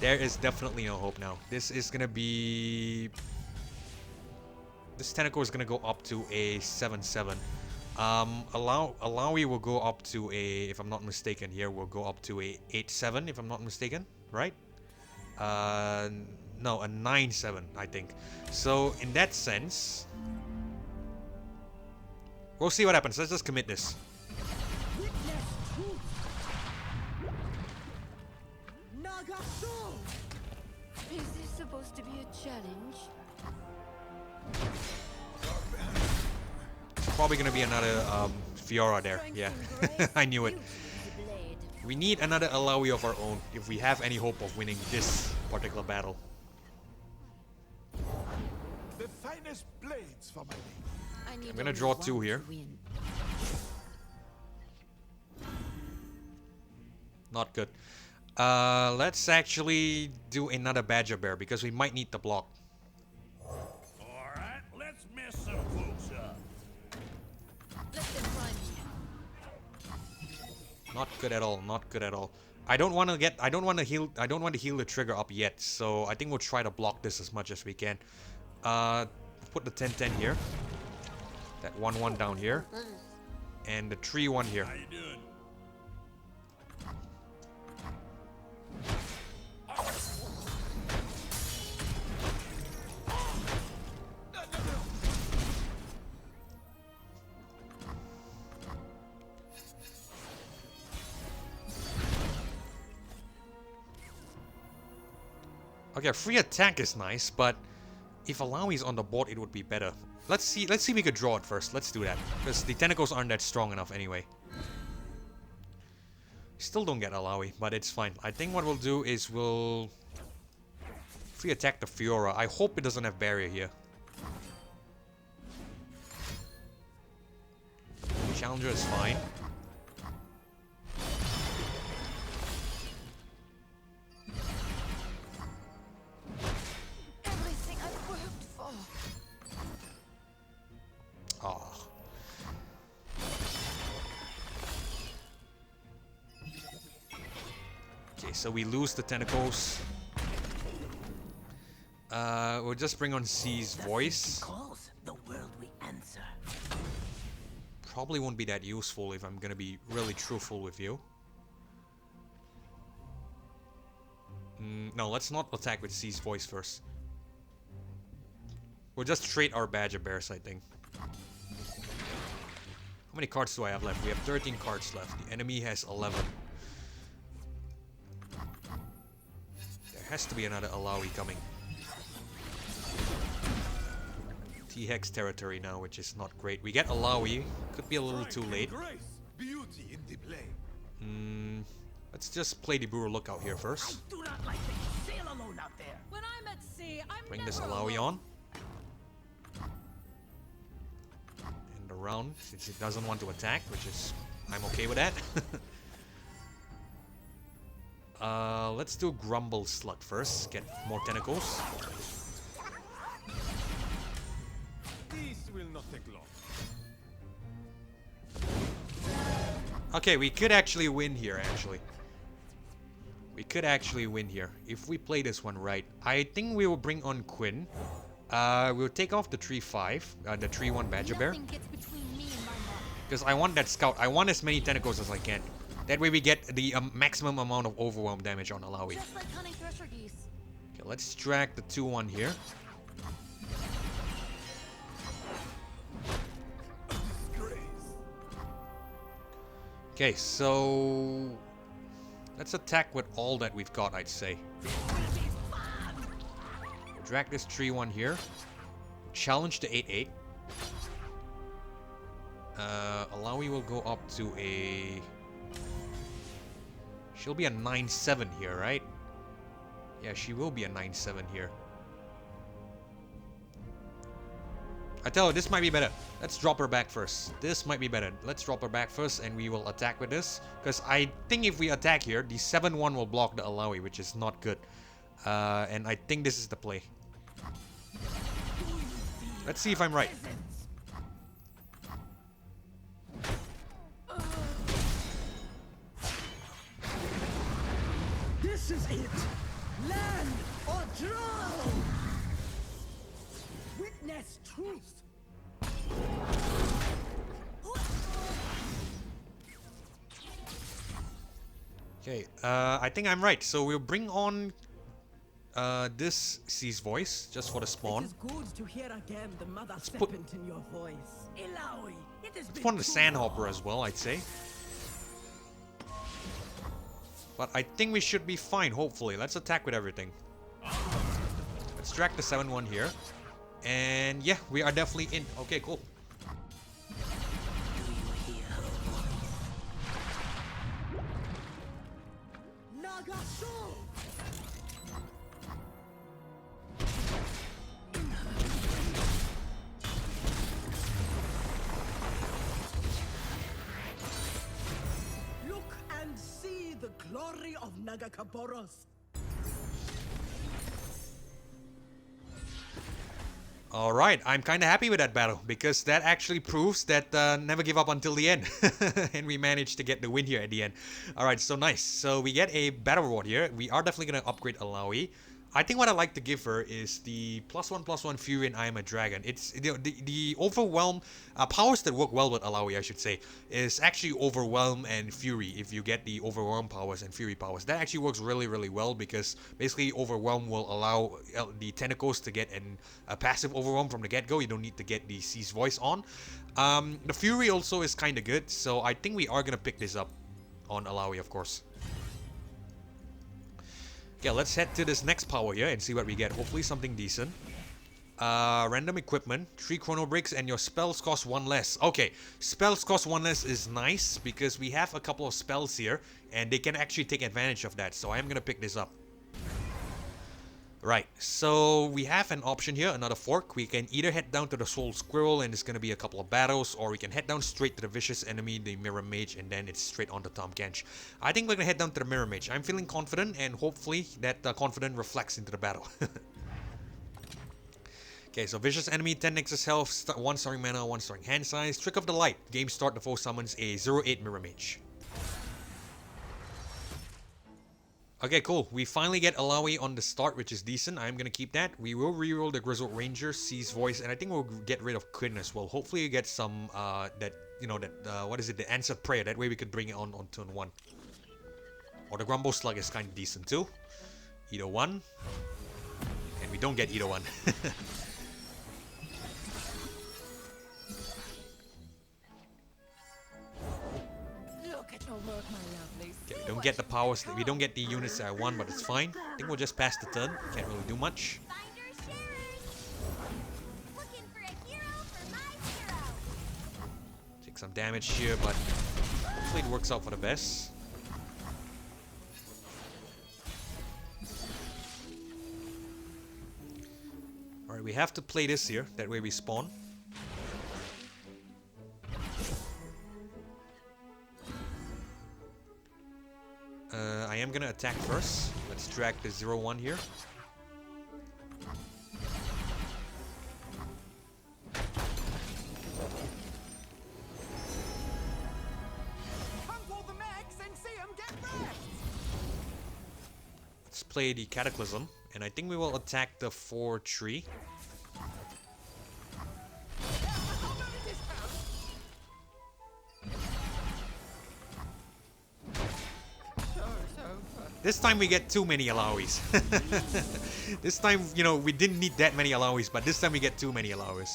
Speaker 1: There is definitely no hope now. This is gonna be... This tentacle is gonna go up to a 7-7. Illaoi will go up to a, if I'm not mistaken here, will go up to a 8-7 if I'm not mistaken, right? No, a 9-7 I think. So in that sense, we'll see what happens. Let's just commit this.
Speaker 3: Is this supposed to be a challenge?
Speaker 1: Probably gonna be another Fiora there. Yeah, I knew it. We need another Illaoi of our own if we have any hope of winning this particular battle.
Speaker 2: The finest blades for my...
Speaker 1: I'm gonna draw 2 here. Not good. Let's actually do another Badger Bear because we might need the block.
Speaker 2: Alright, let's mess some folks up.
Speaker 1: Not good at all. Not good at all. I don't want to heal the trigger up yet. So I think we'll try to block this as much as we can. Put the 10-10 here. That 1-1 down here. And the 3-1 here.
Speaker 2: How you doing?
Speaker 1: Okay, free attack is nice, but if Illaoi is on the board, it would be better. Let's see if we could draw it first. Let's do that. Because the tentacles aren't that strong enough anyway. Still don't get Illaoi, but it's fine. I think what we'll do is we'll free attack the Fiora. I hope it doesn't have barrier here. Challenger is fine.
Speaker 3: Everything I've worked for.
Speaker 1: Oh. Okay, so we lose the tentacles. We'll just bring on C's voice.
Speaker 2: Calls, the world we answer.
Speaker 1: Probably won't be that useful if I'm gonna be really truthful with you. No, let's not attack with C's voice first. We'll just trade our badge of bears, I think. How many cards do I have left? We have 13 cards left. The enemy has 11. There has to be another Illaoi coming. T-Hex territory now, which is not great. We get Illaoi. Could be a little too late. Let's just play the Buru Lookout here first.
Speaker 2: Do not like to sail alone out there.
Speaker 4: When I'm at sea, I'm
Speaker 1: Bring this
Speaker 4: never
Speaker 1: Illaoi
Speaker 4: alone.
Speaker 1: on. End the round, since it doesn't want to attack, which is... I'm okay with that. Let's do Grumble Slug first. Get more tentacles.
Speaker 2: This will not take long.
Speaker 1: Okay, we could actually win here, actually. We could actually win here. If we play this one right. I think we will bring on Quinn. We'll take off the 3-5, the 3-1 Badger Bear.
Speaker 3: Nothing gets between me and my mom.
Speaker 1: Because I want that scout. I want as many tentacles as I can. That way we get the maximum amount of overwhelm damage on Illaoi.
Speaker 3: Just like hunting thresher geese.
Speaker 1: Okay, let's drag the 2-1 here. Okay, so let's attack with all that we've got, I'd say. We'll drag this 3-1 here. Challenge the 8-8. Illaoi will go up to a... She'll be a 9-7 here, right? Yeah, she will be a 9-7 here. I tell you, this might be better. Let's drop her back first. This might be better. Let's drop her back first and we will attack with this. Because I think if we attack here, the 7-1 will block the Illaoi, which is not good. And I think this is the play. Let's see if I'm right.
Speaker 4: This is it. Land or drown. Witness truth.
Speaker 1: Okay, I think I'm right. So we'll bring on this C's voice just for the
Speaker 4: It
Speaker 1: spawn.
Speaker 4: is good to hear again the mother
Speaker 1: put-
Speaker 4: serpent in your voice.
Speaker 2: Illaoi, it has
Speaker 1: Let's
Speaker 2: been
Speaker 1: put on the
Speaker 2: too
Speaker 1: Sandhopper
Speaker 2: long.
Speaker 1: as well, I'd say. But I think we should be fine, hopefully. Let's attack with everything. Let's drag the 7-1 here. And yeah, we are definitely in. Okay, cool.
Speaker 4: Nagasho. Look and see the glory of Nagakaboros.
Speaker 1: Alright, I'm kind of happy with that battle because that actually proves that never give up until the end. And we managed to get the win here at the end. Alright, so nice. So we get a battle reward here. We are definitely going to upgrade Illaoi. I think what I like to give her is the +1/+1 Fury and I Am a Dragon. It's the Overwhelm powers that work well with Illaoi, I should say, is actually Overwhelm and Fury. If you get the Overwhelm powers and Fury powers, that actually works really well because basically Overwhelm will allow the tentacles to get a passive Overwhelm from the get-go. You don't need to get the C's voice on. The Fury also is kind of good, so I think we are gonna pick this up on Illaoi, of course. Okay, let's head to this next power here and see what we get. Hopefully something decent. Random equipment, 3 chrono breaks, and your spells cost 1 less. Okay, spells cost 1 less is nice because we have a couple of spells here and they can actually take advantage of that. So I am gonna pick this up. Right, so we have an option here, another fork. We can either head down to the Soul Squirrel and it's gonna be a couple of battles, or we can head down straight to the vicious enemy, the Mirror Mage, and then it's straight on to Tahm Kench. I think we're gonna head down to the Mirror Mage. I'm feeling confident, and hopefully that confidence reflects into the battle. Okay, so vicious enemy, 10 Nexus health, 1 starring mana, 1 starring hand size. Trick of the Light. Game start, the foe summons a 0-8 Mirror Mage. Okay, cool. We finally get Illaoi on the start, which is decent. I'm gonna keep that. We will reroll the Grizzled Ranger, Sea's Voice, and I think we'll get rid of Quinn as well. Hopefully we get some, what is it, the Answered Prayer. That way we could bring it on turn 1. Or the Grumble Slug is kind of decent too. Either one. And we don't get either one.
Speaker 5: Look at your work, my lovely.
Speaker 1: Okay, we don't get the powers, we don't get the units that I want, but it's fine. I think we'll just pass the turn. Can't really do much.
Speaker 3: Finders sharers. Looking for a hero for my hero.
Speaker 1: Take some damage here, but hopefully it works out for the best. Alright, we have to play this here, that way we spawn. I am gonna attack first. Let's drag the 0-1 here.
Speaker 2: Come for the max and see him get wrecked!
Speaker 1: Let's play the Cataclysm, and I think we will attack the 4-3. This time we get too many Illaois. This time, you know, we didn't need that many Illaois, but this time we get too many Illaois.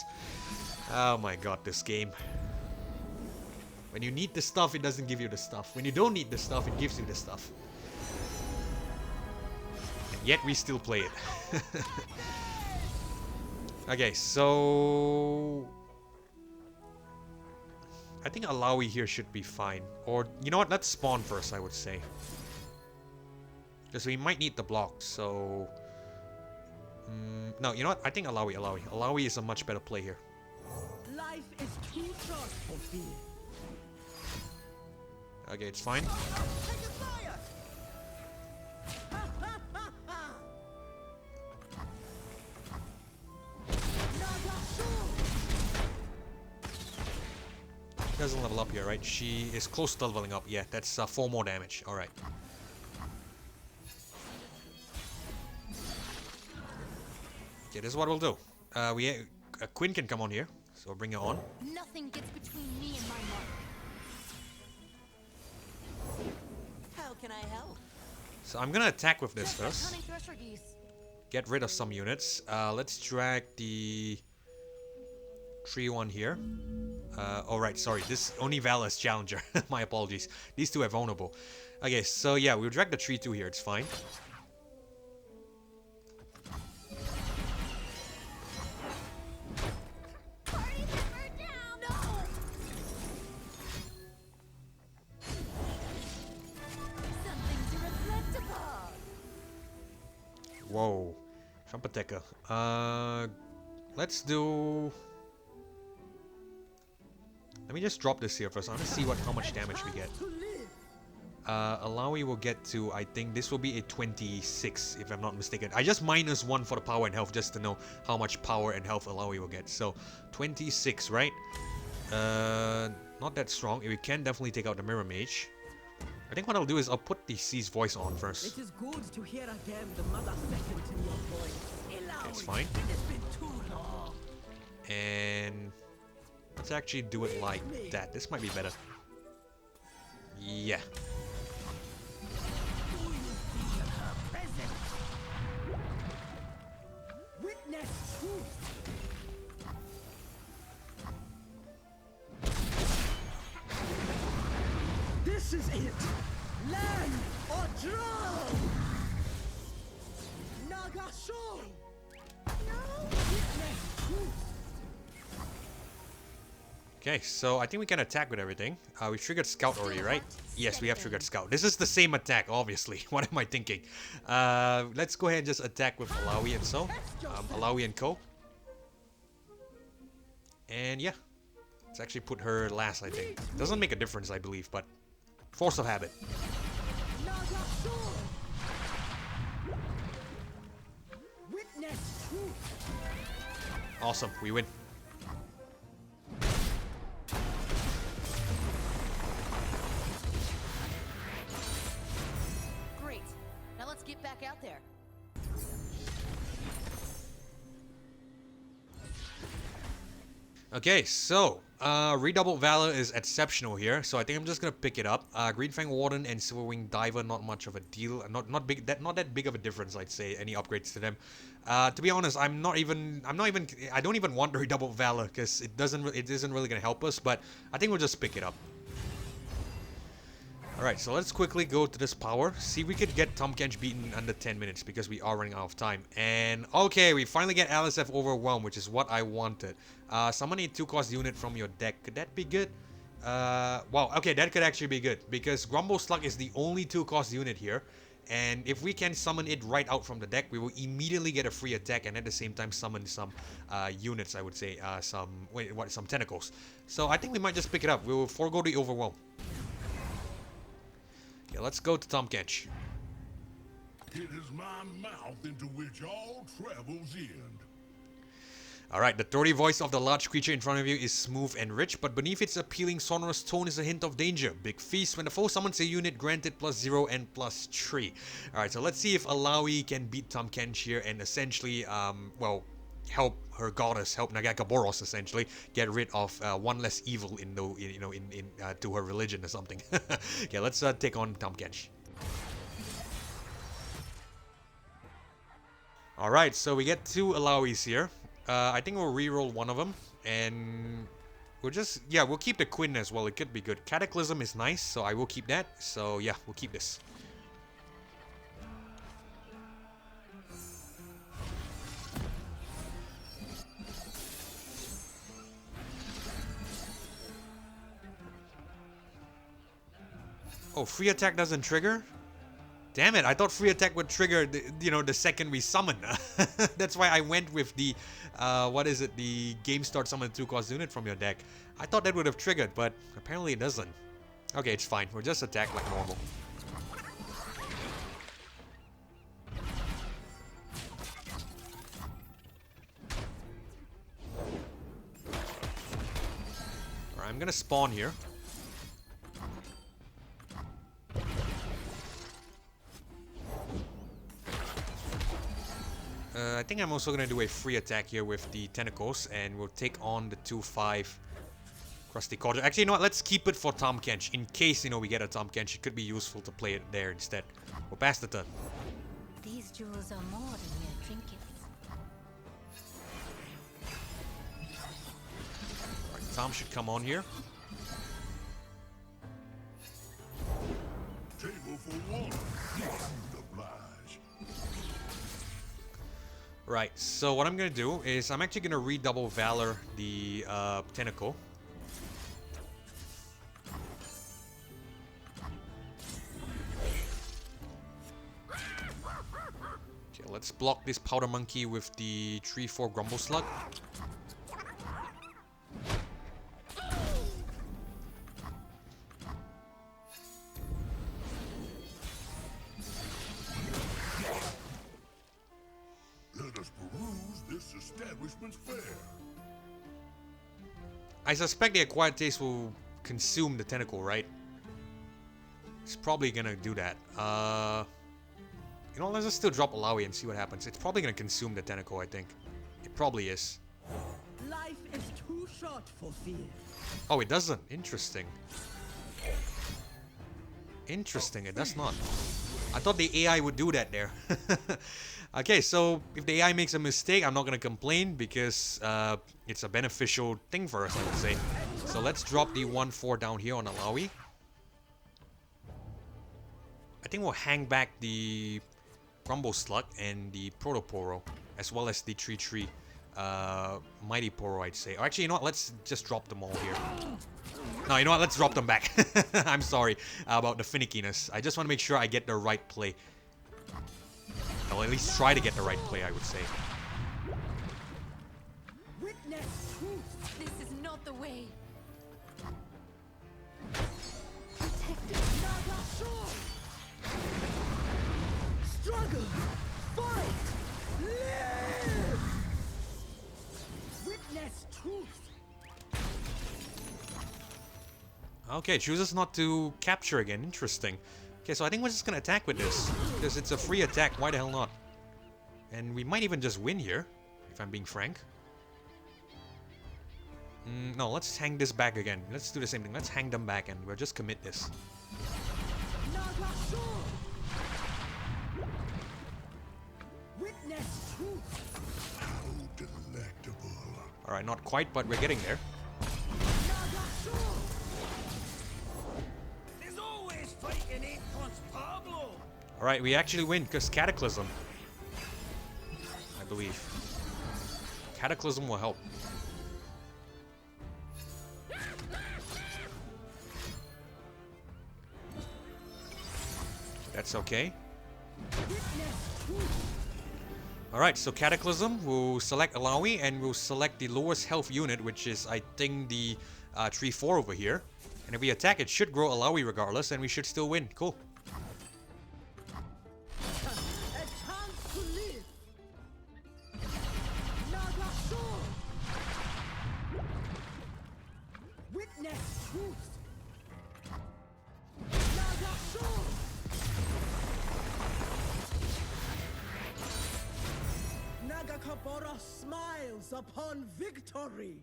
Speaker 1: Oh my god, this game. When you need the stuff, it doesn't give you the stuff. When you don't need the stuff, it gives you the stuff. And yet we still play it. Okay, so... I think Illaoi here should be fine. Or, you know what, let's spawn first, I would say. Because we might need the blocks, so... no, you know what? I think Illaoi. Illaoi is a much better play here.
Speaker 4: Life is too short for fear.
Speaker 1: Okay, it's fine. She doesn't level up here, right? She is close to leveling up. Yeah, that's 4 more damage. Alright. Okay, this is what we'll do. Quinn can come on here, so we'll bring her on.
Speaker 3: Nothing gets between me and my mark.
Speaker 6: How can I help?
Speaker 1: So I'm gonna attack with this
Speaker 3: Just like
Speaker 1: first.
Speaker 3: hunting thresher geese.
Speaker 1: Get rid of some units. Let's drag the 3-1 here. Alright, sorry. This only Val as challenger. My apologies. These two are vulnerable. Okay, so yeah, we'll drag the 3-2 here. It's fine.
Speaker 3: Party member down. No. Something to reflect upon.
Speaker 1: Whoa. Trumpeteka. Let's do... Let me just drop this here first. I want to see how much damage we get. Illaoi will get to, I think this will be a 26, if I'm not mistaken. I just -1 for the power and health just to know how much power and health Illaoi will get. So, 26, right? Not that strong. We can definitely take out the Mirror Mage. I think what I'll do is I'll put the Sea's Voice on first.
Speaker 4: It is good to hear again the mother second in your voice.
Speaker 1: That's fine.
Speaker 4: It has been too long.
Speaker 1: And let's actually do it like that. This might be better. Yeah.
Speaker 4: Witness truth. This is it. Land or drown. Nagasho. Witness truth.
Speaker 1: Okay, so I think we can attack with everything. We triggered Scout already, right? Yes, we have triggered Scout. This is the same attack, obviously. What am I thinking? Let's go ahead and just attack with Illaoi and so. Illaoi and Co. And yeah. Let's actually put her last, I think. Doesn't make a difference, I believe, but force of habit.
Speaker 4: Nagasho. Witness truth.
Speaker 1: Awesome, we win.
Speaker 3: Great.
Speaker 1: Okay, so Redoubled Valor is exceptional here, so I think I'm just gonna pick it up. Green Fang Warden and Silverwing Diver, not much of a deal, not that big of a difference, I'd say. Any upgrades to them? To be honest, I don't even want the Redoubled Valor because it isn't really gonna help us. But I think we'll just pick it up. Alright, so let's quickly go to this power. See if we could get Tahm Kench beaten under 10 minutes because we are running out of time. And okay, we finally get LSF Overwhelm, which is what I wanted. Summon a 2-cost unit from your deck. Could that be good? Wow, okay, that could actually be good because Grumble Slug is the only 2-cost unit here. And if we can summon it right out from the deck, we will immediately get a free attack and at the same time summon some units, I would say. Some tentacles. So I think we might just pick it up. We will forego the Overwhelm. Okay, let's go to Tahm Kench.
Speaker 7: It is my mouth into which all travels end.
Speaker 1: Alright, the throaty voice of the large creature in front of you is smooth and rich, but beneath its appealing sonorous tone is a hint of danger. Big feast. When the foe summons a unit, granted +0 and +3. Alright, so let's see if Illaoi can beat Tahm Kench here and essentially, well, help her goddess, help Nagakaboros essentially get rid of one less evil to her religion or something. Okay, let's take on Tahm Kench. All right, so we get 2 Illaois here. I think we'll re-roll one of them, and we'll keep the Quinn as well. It could be good. Cataclysm is nice, so I will keep that. So yeah, we'll keep this. Oh, free attack doesn't trigger? Damn it, I thought free attack would trigger, the second we summon. That's why I went with the, the game start summon 2-cost unit from your deck. I thought that would have triggered, but apparently it doesn't. Okay, it's fine. We'll just attack like normal. Alright, I'm gonna spawn here. I think I'm also going to do a free attack here with the tentacles, and we'll take on the 2/5 Crusty Cauldron. Actually, you know what? Let's keep it for Tahm Kench. In case, we get a Tahm Kench, it could be useful to play it there instead. We'll pass the turn.
Speaker 3: These jewels are more than mere trinkets.
Speaker 1: Alright, Tahm should come on here.
Speaker 7: Table for one. Oblige.
Speaker 1: Right, so what I'm going to do is I'm actually going to redouble Valor the tentacle. Okay, let's block this Powder Monkey with the 3/4 Grumble Slug. I suspect the Acquired Taste will consume the tentacle, right? It's probably gonna do that. Let's just still drop Illaoi and see what happens. It's probably gonna consume the tentacle, I think. It probably is.
Speaker 4: Life is too short for fear.
Speaker 1: Oh, it doesn't. Interesting. Interesting, it does not. I thought the AI would do that there. Okay, so if the AI makes a mistake, I'm not going to complain because it's a beneficial thing for us, I would say. So let's drop the 1/4 down here on Illaoi. I think we'll hang back the Grumble Slug and the Protoporo, as well as the 3/3 Mighty Poro, I'd say. Or actually, you know what? Let's just drop them all here. No, you know what? Let's drop them back. I'm sorry about the finickiness. I just want to make sure I get the right play. I'll at least try to get the right play, I would say.
Speaker 4: Witness truth.
Speaker 3: This is not the way.
Speaker 4: Struggle. Fight. Live. Witness truth.
Speaker 1: Okay, chooses not to capture again. Interesting. Okay, so I think we're just gonna attack with this. Because it's a free attack, why the hell not? And we might even just win here, if I'm being frank. No, let's hang this back again. Let's do the same thing. Let's hang them back and we'll just commit this.
Speaker 4: Witness truth.
Speaker 7: How delectable.
Speaker 1: Alright, not quite, but we're getting there.
Speaker 2: There's always fighting ain't once Pablo.
Speaker 1: Alright, we actually win because Cataclysm. I believe. Cataclysm will help. That's okay. Alright, so Cataclysm, we'll select Illaoi and we'll select the lowest health unit, which is, I think, the 3-4 over here. And if we attack, it should grow Illaoi regardless, and we should still win. Cool.
Speaker 4: A chance to live. Naga sword. Witness truth. Naga sword. Nagakabora smiles upon victory.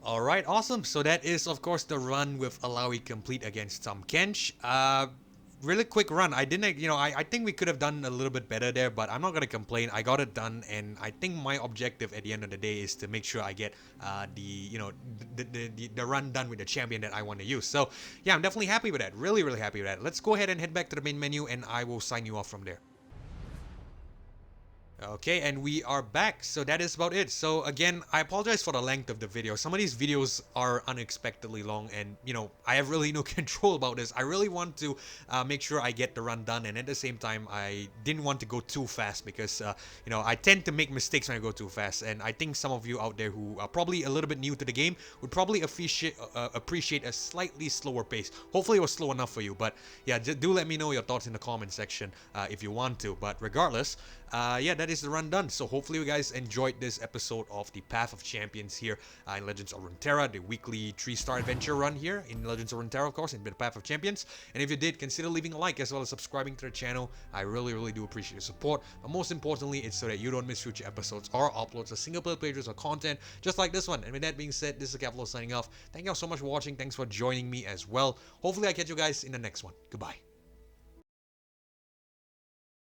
Speaker 1: Alright, awesome. So that is, of course, the run with Illaoi complete against Tahm Kench. Really quick run. I didn't, I think we could have done a little bit better there, but I'm not going to complain. I got it done, and I think my objective at the end of the day is to make sure I get the run done with the champion that I want to use. So, yeah, I'm definitely happy with that. Really, really happy with that. Let's go ahead and head back to the main menu, and I will sign you off from there. Okay, and we are back. So that is about it. So again, I apologize for the length of the video. Some of these videos are unexpectedly long, and I have really no control about this. I really want to make sure I get the run done, and at the same time, I didn't want to go too fast because I tend to make mistakes when I go too fast, and I think some of you out there who are probably a little bit new to the game would probably appreciate a slightly slower pace. Hopefully it was slow enough for you, but yeah, do let me know your thoughts in the comment section if you want to. But regardless, yeah, that is the run done. So hopefully you guys enjoyed this episode of the Path of Champions here in Legends of Runeterra, the weekly 3-star adventure run here in Legends of Runeterra, of course, in the Path of Champions. And if you did, consider leaving a like as well as subscribing to the channel. I really, really do appreciate your support. But most importantly, it's so that you don't miss future episodes or uploads of single player playthroughs or content just like this one. And with that being said, this is Akephalos signing off. Thank you all so much for watching. Thanks for joining me as well. Hopefully I catch you guys in the next one. Goodbye.